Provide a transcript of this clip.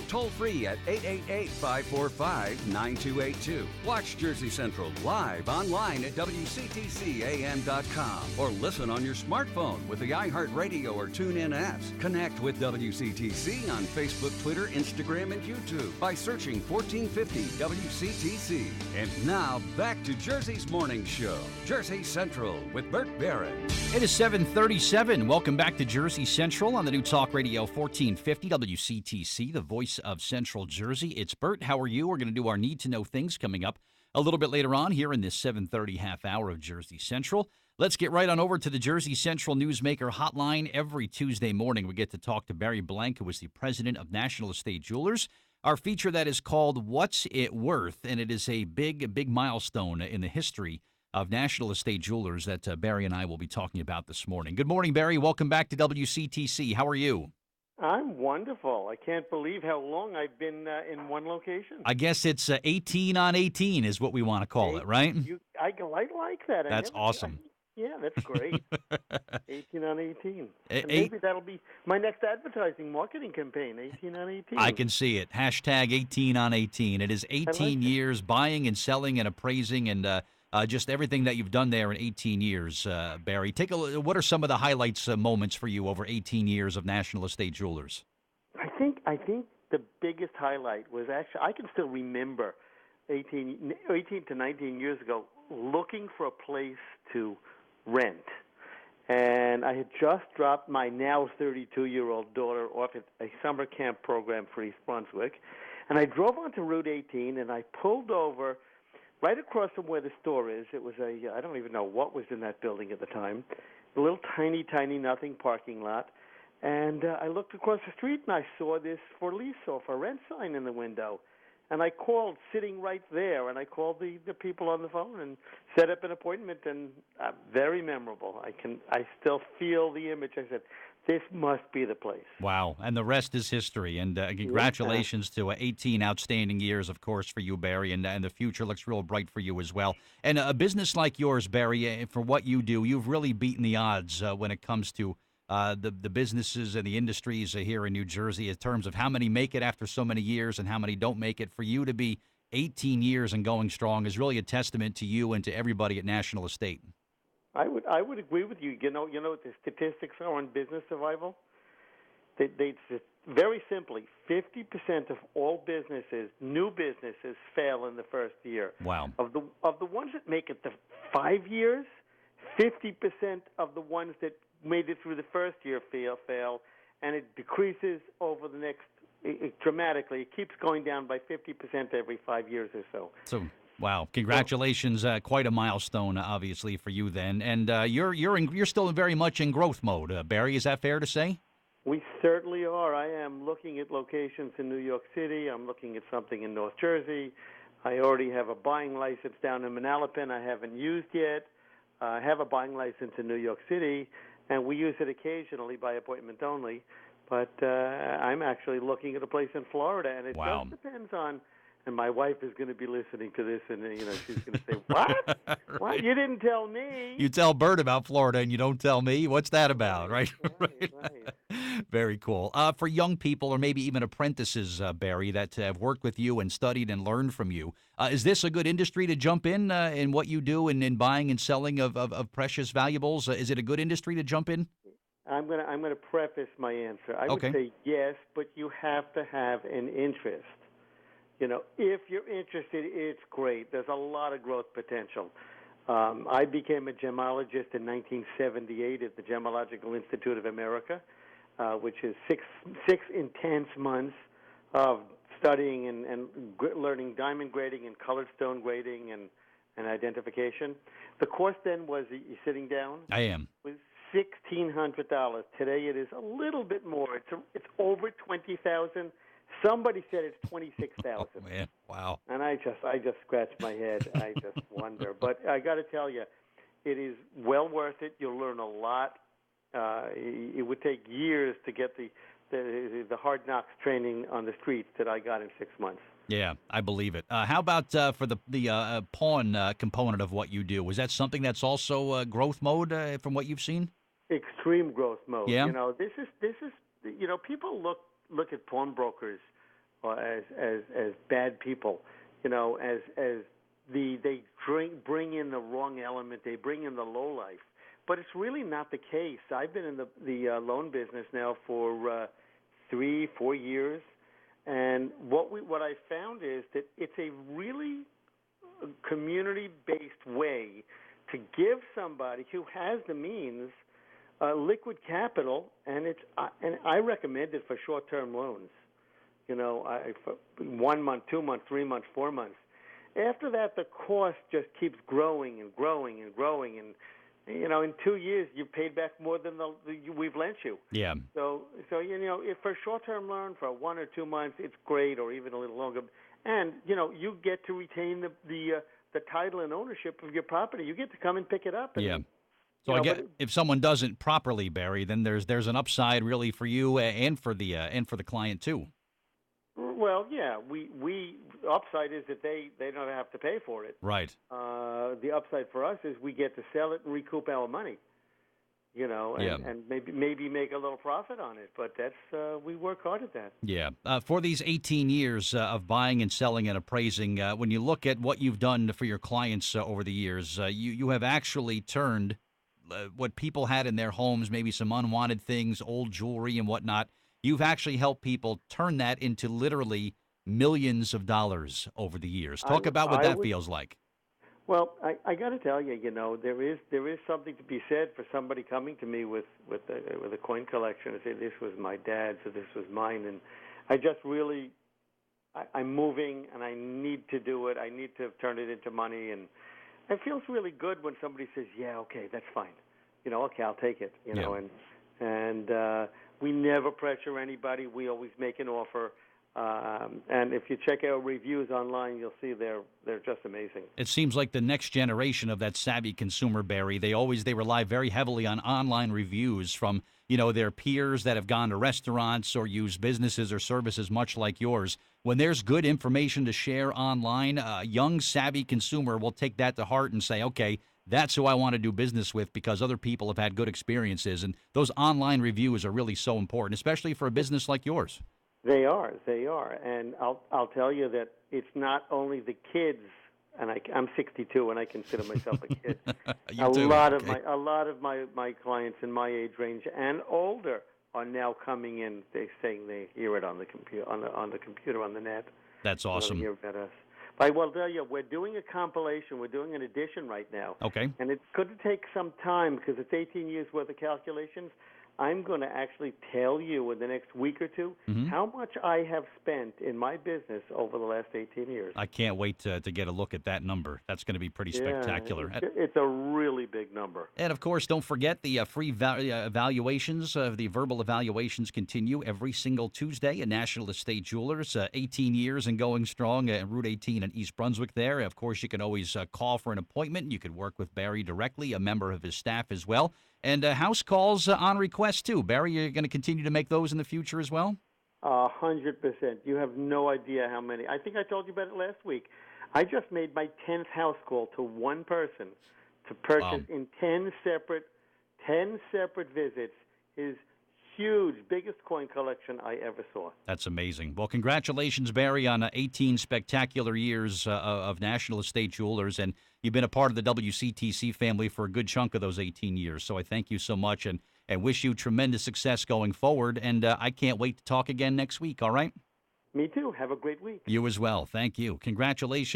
toll free at 888-545-9282. Watch Jersey Central live online at WCTCAM.com or listen on your smartphone with the iHeartRadio or TuneIn apps. Connect with WCTC on Facebook, Twitter, Instagram, and YouTube by searching 1450 WCTC. And now back to Jersey's Morning Show, Jersey Central with Bert Barron. It is 7:37. Welcome back to Jersey Central on the new Talk Radio 1450 WCTC, the voice of Central Jersey. It's Bert. How are you? We're going to do our Need to Know Things coming up a little bit later on here in this 7:30 half hour of Jersey Central. Let's get right on over to the Jersey Central Newsmaker Hotline. Every Tuesday morning, we get to talk to Barry Blank, who is the president of National Estate Jewelers. Our feature that is called What's It Worth? And it is a big milestone in the history of National Estate Jewelers that Barry and I will be talking about this morning. Good morning, Barry. Welcome back to WCTC. How are you? I'm wonderful. I can't believe how long I've been in one location. I guess it's 18 on 18 is what we want to call it, right? I like that. That's awesome. Yeah, that's great. 18 on 18. Maybe that'll be my next advertising marketing campaign, 18 on 18. I can see it. Hashtag 18 on 18. It is 18 years buying and selling and appraising and just everything that you've done there in 18 years, Barry. Take a look. What are some of the highlights moments for you over 18 years of National Estate Jewelers? I think the biggest highlight was actually, I can still remember 18 to 19 years ago looking for a place to rent. And I had just dropped my now 32-year-old daughter off at a summer camp program for East Brunswick. And I drove onto Route 18, and I pulled over right across from where the store is. It was I don't even know what was in that building at the time, a little tiny nothing parking lot. And I looked across the street, and I saw this for lease or for rent sign in the window. And I called, sitting right there, and I called the people on the phone and set up an appointment, and very memorable. I still feel the image. I said, this must be the place. Wow, and the rest is history. And congratulations to 18 outstanding years, of course, for you, Barry, and the future looks real bright for you as well. And a business like yours, Barry, for what you do, you've really beaten the odds when it comes to the businesses and the industries here in New Jersey in terms of how many make it after so many years and how many don't make it. For you to be 18 years and going strong is really a testament to you and to everybody at National Estate. I would agree with you. You know what the statistics are on business survival? They very simply, 50% of all businesses, new businesses, fail in the first year. Wow. Of the ones that make it to 5 years, 50% of the ones that made it through the first year fail, and it decreases over the next dramatically. It keeps going down by 50% every 5 years or so. So, wow! Congratulations! Quite a milestone, obviously, for you then. And you're still very much in growth mode, Barry. Is that fair to say? We certainly are. I am looking at locations in New York City. I'm looking at something in North Jersey. I already have a buying license down in Manalapan I haven't used yet. I have a buying license in New York City, and we use it occasionally by appointment only. But I'm actually looking at a place in Florida, and it just depends on. And my wife is going to be listening to this, and she's going to say, "What? Right. What? You didn't tell me." You tell Bert about Florida, and you don't tell me. What's that about, right? Right. Very cool. For young people, or maybe even apprentices, Barry, that have worked with you and studied and learned from you, is this a good industry to jump in what you do in buying and selling of precious valuables? Is it a good industry to jump in? I'm gonna preface my answer. I would say yes, but you have to have an interest. If you're interested, it's great. There's a lot of growth potential. I became a gemologist in 1978 at the Gemological Institute of America, which is six intense months of studying and learning diamond grading and colored stone grading and identification. The course then was, you sitting down? I am. Was $1,600. Today it is a little bit more. It's over $20,000. Somebody said it's $26,000. Oh, man. Wow. And I just scratch my head. I just wonder. But I got to tell you, it is well worth it. You'll learn a lot. It would take years to get the hard knocks training on the streets that I got in 6 months. Yeah, I believe it. How about for the pawn component of what you do? Was that something that's also growth mode from what you've seen? Extreme growth mode. Yeah. This is people look at pawnbrokers as bad people, as they bring in the wrong element, they bring in the low life. But it's really not the case. I've been in the loan business now for 3-4 years, and what I found is that it's a really community-based way to give somebody who has the means liquid capital, and I recommend it for short-term loans. For 1 month, 2 months, 3 months, 4 months. After that, the cost just keeps growing and growing and growing, and in 2 years you've paid back more than we've lent you. Yeah. So if for a short-term loan for 1 or 2 months, it's great, or even a little longer, and you get to retain the title and ownership of your property. You get to come and pick it up. And, yeah. So I get if someone doesn't properly, Barry, then there's an upside really for you and for the client too. Well, yeah, we upside is that they don't have to pay for it. Right. The upside for us is we get to sell it and recoup our money. And maybe make a little profit on it. But that's we work hard at that. Yeah. For these 18 years of buying and selling and appraising, when you look at what you've done for your clients over the years, you have actually turned what people had in their homes, maybe some unwanted things, old jewelry and whatnot. You've actually helped people turn that into literally millions of dollars over the years. Talk about what that feels like. Well, I got to tell you, there is something to be said for somebody coming to me with a coin collection and say this was my dad's or this was mine, and I just really I'm moving and I need to do it. I need to turn it into money, and it feels really good when somebody says, "Yeah, okay, that's fine." Okay, I'll take it. And we never pressure anybody. We always make an offer. And if you check our reviews online, you'll see they're just amazing. It seems like the next generation of that savvy consumer, Barry, they rely very heavily on online reviews from, their peers that have gone to restaurants or use businesses or services much like yours. When there's good information to share online, a young savvy consumer will take that to heart and say, okay, that's who I want to do business with because other people have had good experiences. And those online reviews are really so important, especially for a business like yours. They are, and I'll tell you that it's not only the kids, and I'm 62 and I consider myself a kid. A lot of my clients in my age range and older are now coming in. They're saying they hear it on the computer, on the computer, on the net. That's awesome. They hear about us. But I will tell you, we're doing a compilation. We're doing an edition right now. Okay. And it's going to take some time because it's 18 years worth of calculations. I'm going to actually tell you in the next week or two how much I have spent in my business over the last 18 years. I can't wait to get a look at that number. That's going to be pretty spectacular. It's a really big number. And, of course, don't forget the free evaluations. The verbal evaluations continue every single Tuesday at National Estate Jewelers. 18 years and going strong at Route 18 in East Brunswick there. Of course, you can always call for an appointment. You could work with Barry directly, a member of his staff as well. And house calls on request, too. Barry, you're going to continue to make those in the future as well? 100%. You have no idea how many. I think I told you about it last week. I just made my 10th house call to one person to purchase in 10 separate visits his huge, biggest coin collection I ever saw. That's amazing. Well, congratulations, Barry, on 18 spectacular years of National Estate Jewelers, and you've been a part of the WCTC family for a good chunk of those 18 years, so I thank you so much and wish you tremendous success going forward, and I can't wait to talk again next week, all right? Me too. Have a great week. You as well. Thank you. Congratulations.